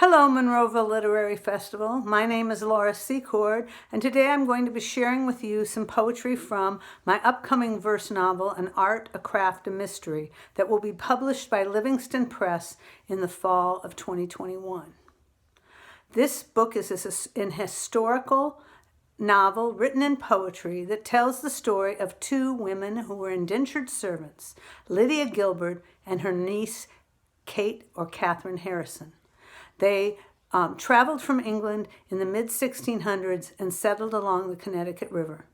Hello, Monroeville Literary Festival. My name is Laura Secord, and today I'm going to be sharing with you some poetry from my upcoming verse novel, An Art, a Craft, a Mystery, that will be published by Livingston Press in the fall of 2021. This book is an historical novel written in poetry that tells the story of two women who were indentured servants, Lydia Gilbert and her niece, Kate or Catherine Harrison. They traveled from England in the mid-1600s and settled along the Connecticut River.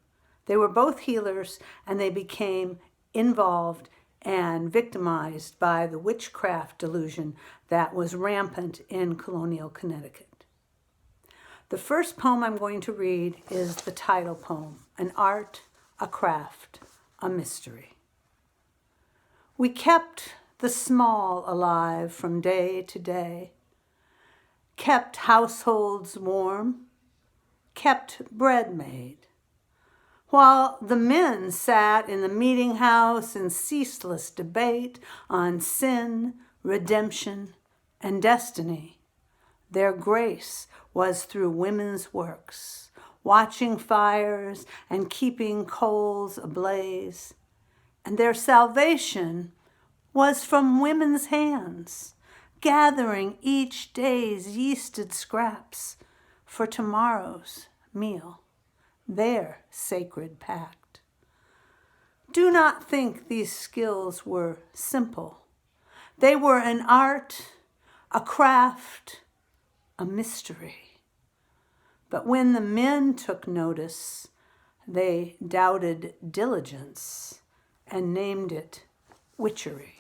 They were both healers, and they became involved and victimized by the witchcraft delusion that was rampant in colonial Connecticut. The first poem I'm going to read is the title poem, An Art, a Craft, a Mystery. We kept the small alive from day to day, kept households warm, kept bread made, while the men sat in the meeting house in ceaseless debate on sin, redemption, and destiny. Their grace was through women's works, watching fires and keeping coals ablaze, and their salvation was from women's hands, gathering each day's yeasted scraps for tomorrow's meal, their sacred pact. Do not think these skills were simple. They were an art, a craft, a mystery. But when the men took notice, they doubted diligence and named it witchery.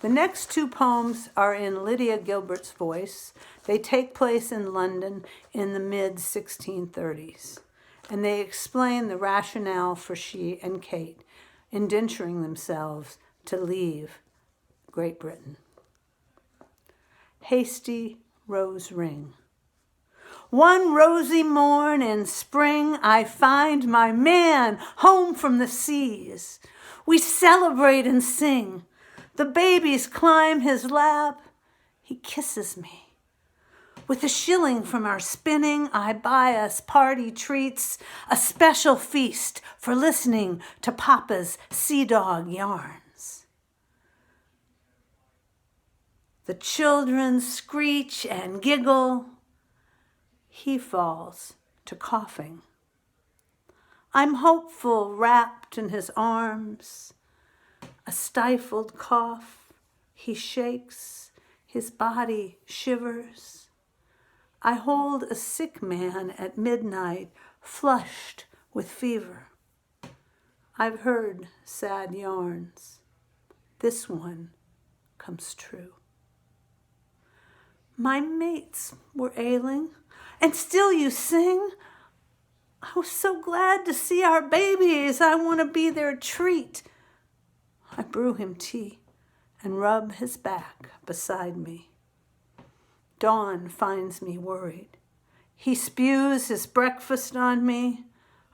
The next two poems are in Lydia Gilbert's voice. They take place in London in the mid-1630s, and they explain the rationale for she and Kate indenturing themselves to leave Great Britain. Hasty Rose Ring. One rosy morn in spring, I find my man home from the seas. We celebrate and sing. The babies climb his lap. He kisses me. With a shilling from our spinning, I buy us party treats, a special feast for listening to Papa's sea dog yarns. The children screech and giggle. He falls to coughing. I'm hopeful, wrapped in his arms. A stifled cough, he shakes, his body shivers. I hold a sick man at midnight, flushed with fever. I've heard sad yarns. This one comes true. My mates were ailing, and still you sing. I was so glad to see our babies. I want to be their treat. I brew him tea and rub his back beside me. Dawn finds me worried. He spews his breakfast on me.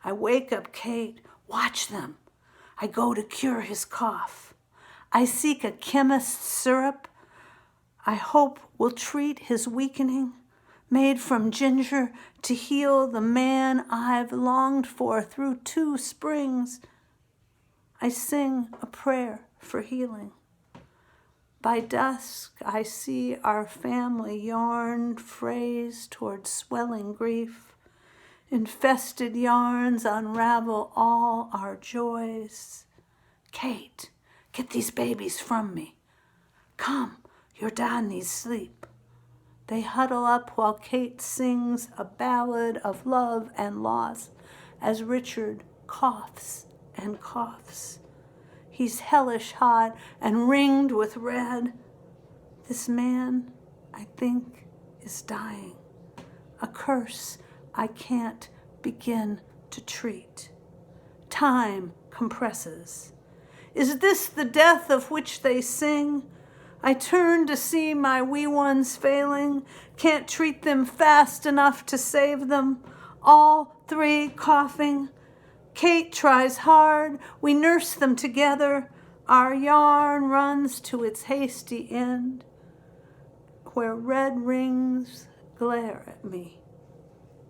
I wake up Kate. Watch them. I go to cure his cough. I seek a chemist's syrup I hope will treat his weakening, made from ginger to heal the man I've longed for through 2 springs. I sing a prayer for healing. By dusk, I see our family yarned phrase toward swelling grief. Infested yarns unravel all our joys. Kate, get these babies from me. Come, your dad needs sleep. They huddle up while Kate sings a ballad of love and loss as Richard coughs and coughs. He's hellish hot and ringed with red. This man, I think, is dying. A curse I can't begin to treat. Time compresses. Is this the death of which they sing? I turn to see my wee ones failing, can't treat them fast enough to save them. All 3 coughing. Kate tries hard. We nurse them together. Our yarn runs to its hasty end. dark where red rings glare at me.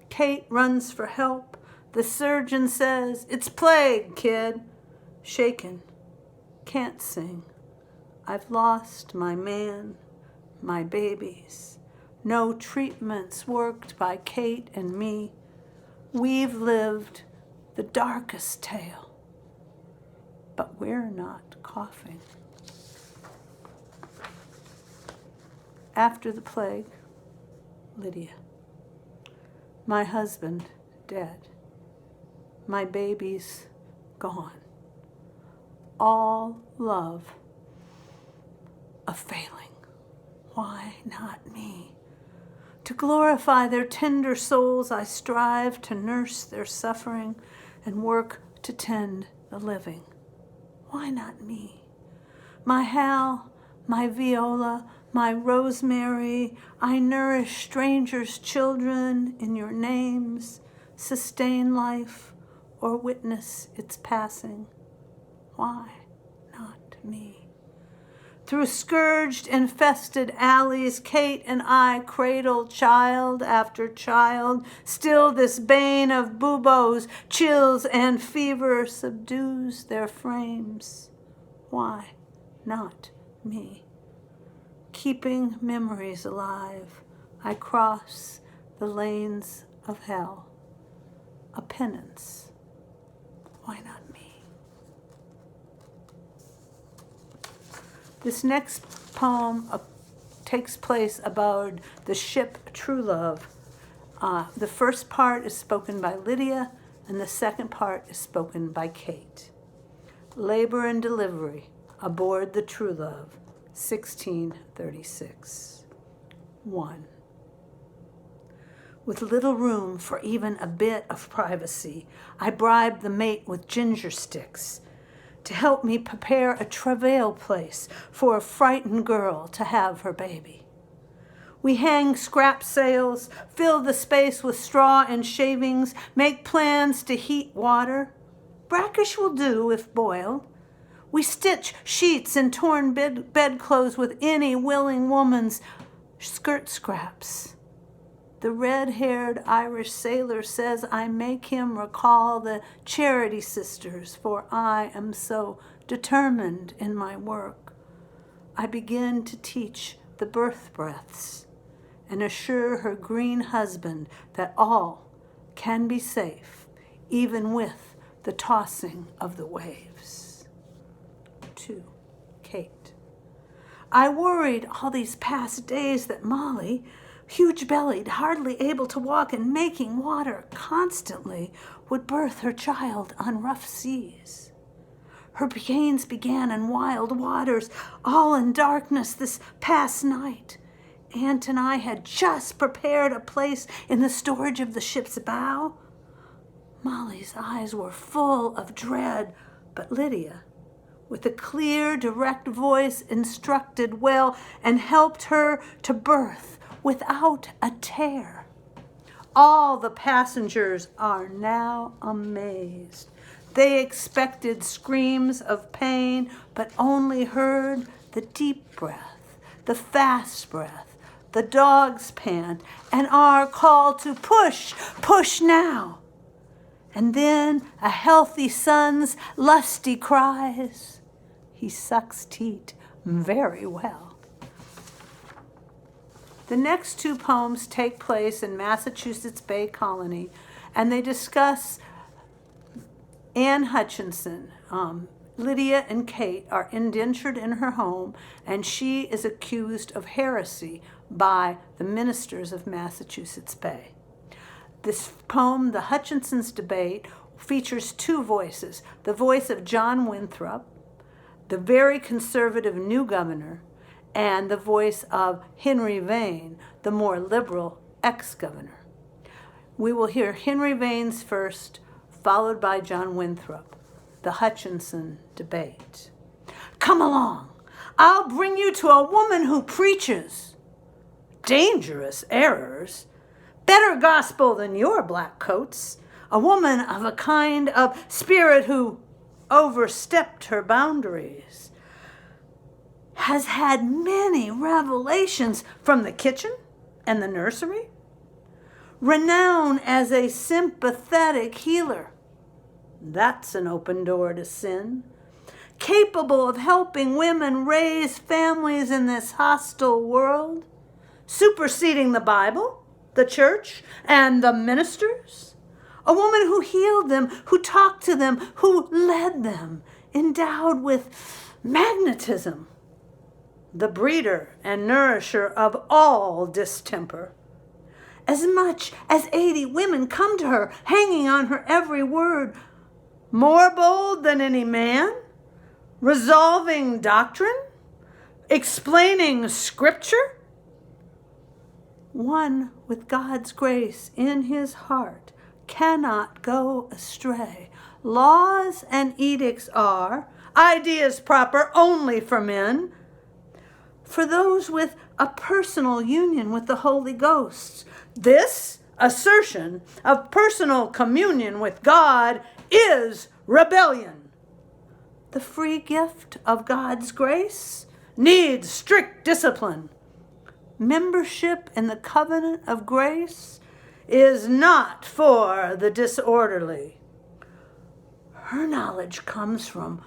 Kate runs for help. The surgeon says, "It's plague, kid." Shaken, can't sing. I've lost my man, my babies. No treatments worked by Kate and me. We've lived the darkest tale, but we're not coughing. After the plague, Lydia. My husband dead. My babies gone. All love a failing. Why not me? To glorify their tender souls, I strive to nurse their suffering and work to tend the living. Why not me? My Hal, my Viola, my Rosemary, I nourish strangers' children in your names, sustain life or witness its passing. Why not me? Through scourged, infested alleys, Kate and I cradle child after child. Still this bane of buboes, chills and fever subdues their frames. Why not me? Keeping memories alive, I cross the lanes of hell. A penance. Why not me? This next poem takes place aboard the ship True Love. The first part is spoken by Lydia, and the second part is spoken by Kate. Labor and delivery aboard the True Love, 1636. 1. With little room for even a bit of privacy, I bribed the mate with ginger sticks to help me prepare a travail place for a frightened girl to have her baby. We hang scrap sails, fill the space with straw and shavings, make plans to heat water. Brackish will do if boiled. We stitch sheets and torn bedclothes with any willing woman's skirt scraps. The red-haired Irish sailor says I make him recall the Charity Sisters, for I am so determined in my work. I begin to teach the birth breaths and assure her green husband that all can be safe, even with the tossing of the waves. 2. Kate. I worried all these past days that Molly, huge-bellied, hardly able to walk and making water constantly, would birth her child on rough seas. Her pains began in wild waters, all in darkness this past night. Aunt and I had just prepared a place in the storage of the ship's bow. Molly's eyes were full of dread, but Lydia, with a clear, direct voice, instructed well and helped her to birth without a tear. All the passengers are now amazed. They expected screams of pain, but only heard the deep breath, the fast breath, the dog's pant, and our call to push, push now. And then a healthy son's lusty cries. He sucks teat very well. The next two poems take place in Massachusetts Bay Colony, and they discuss Anne Hutchinson. Lydia and Kate are indentured in her home, and she is accused of heresy by the ministers of Massachusetts Bay. This poem, The Hutchinsons' Debate, features two voices, the voice of John Winthrop, the very conservative new governor, and the voice of Henry Vane, the more liberal ex-governor. We will hear Henry Vane's first, followed by John Winthrop. The Hutchinson Debate. Come along. I'll bring you to a woman who preaches dangerous errors, better gospel than your black coats, a woman of a kind of spirit who overstepped her boundaries, has had many revelations from the kitchen and the nursery. Renowned as a sympathetic healer. That's an open door to sin. Capable of helping women raise families in this hostile world. Superseding the Bible, the church, and the ministers. A woman who healed them, who talked to them, who led them. Endowed with magnetism. The breeder and nourisher of all distemper. As much as 80 women come to her, hanging on her every word, more bold than any man, resolving doctrine, explaining scripture. One with God's grace in his heart cannot go astray. Laws and edicts are ideas proper only for men, for those with a personal union with the Holy Ghost. This assertion of personal communion with God is rebellion. The free gift of God's grace needs strict discipline. Membership in the covenant of grace is not for the disorderly. Her knowledge comes from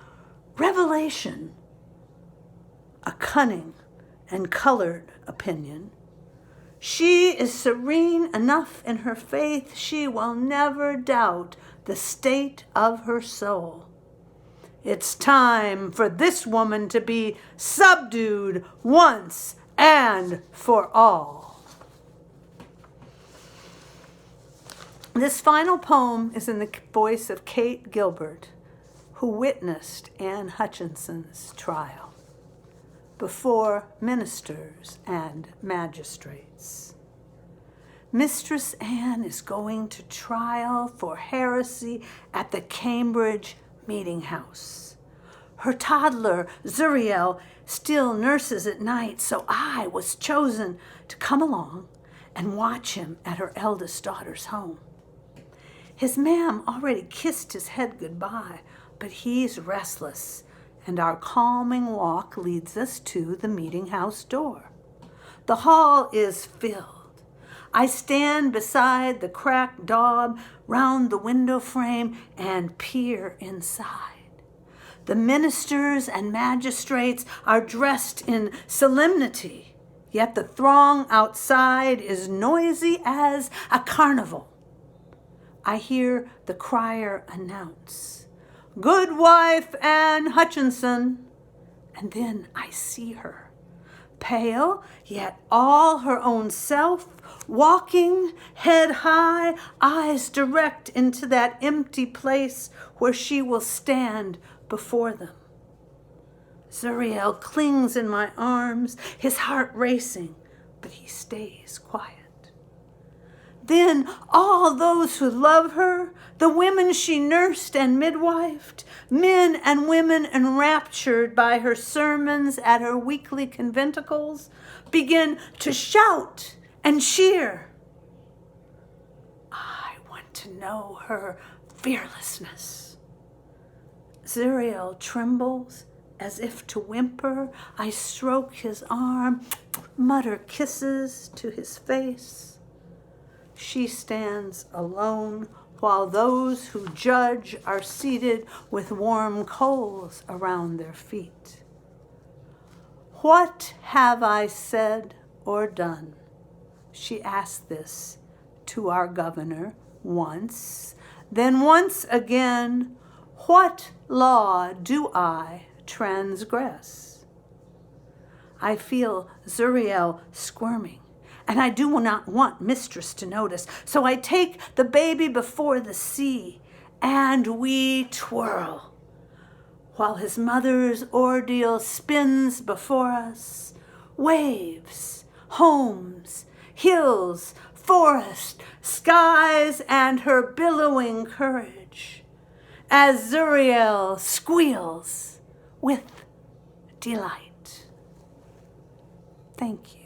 revelation, a cunning and colored opinion. She is serene enough in her faith, she will never doubt the state of her soul. It's time for this woman to be subdued once and for all. This final poem is in the voice of Kate Gilbert, who witnessed Anne Hutchinson's trial before ministers and magistrates. Mistress Anne is going to trial for heresy at the Cambridge meeting house. Her toddler, Zuriel, still nurses at night, so I was chosen to come along and watch him at her eldest daughter's home. His ma'am already kissed his head goodbye, but he's restless, and our calming walk leads us to the meeting house door. The hall is filled. I stand beside the cracked daub round the window frame and peer inside. The ministers and magistrates are dressed in solemnity, yet the throng outside is noisy as a carnival. I hear the crier announce, "Goodwife Anne Hutchinson," and then I see her, pale, yet all her own self, walking head high, eyes direct into that empty place where she will stand before them. Zuriel clings in my arms, his heart racing, but he stays quiet. Then all those who love her, the women she nursed and midwifed, men and women enraptured by her sermons at her weekly conventicles, begin to shout and cheer. I want to know her fearlessness. Zuriel trembles as if to whimper. I stroke his arm, mutter kisses to his face. She stands alone while those who judge are seated with warm coals around their feet. What have I said or done? She asked this to our governor once, then once again, what law do I transgress? I feel Zuriel squirming, and I do not want mistress to notice, so I take the baby before the sea, and we twirl, while his mother's ordeal spins before us, waves, homes, hills, forest, skies, and her billowing courage, as Zuriel squeals with delight. Thank you.